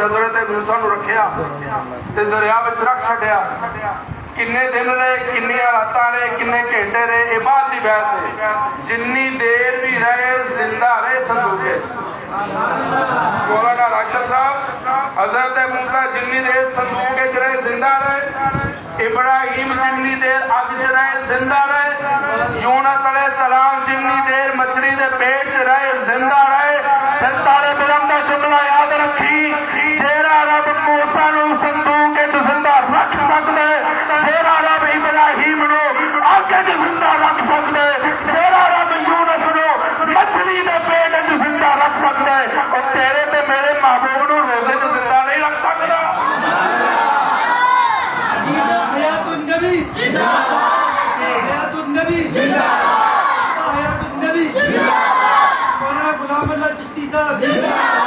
हजरत मूसा नूं रखिया ते दरिया विच रख छड्डिया। किन्ने दिन रहे, किन्नी रातां रहे, किन्ने घंटे रहे, ये बात की बहस है। जिन्नी देर भी रहे जिंदा रहे संदूक मौलाना राशिद साहब हजरत मूसा जिन्नी देर संदूक रहे जिंदा रहे, इब्राहिम जिन्नी देर अग च रहे जिंदा रहे, यूनुस अलैहिस्सलाम जिन्नी देर मछली के पेट च रहे जिंदा रहे। फिर तारे बिलम का जुमला याद रखी, जेरा रब मूसा नूं संदूक च जिंदा रख सकदे, जेरा रब इब्राहिम नूं अग च जिंदा रख सकदे, जेरा रब यूनुस नूं मछली के पेट च जिंदा रख सकदे, और तेरे ते मेरे महबूब नूं रोजे च जिंदा नहीं रख सकदा। हयातुन्नबी जिंदाबाद, हयातुन्नबी जिंदाबाद, हयातुन्नबी जिंदाबाद, मौलाना गुलाम अल्लाह चिश्ती साहब जिंदाबाद।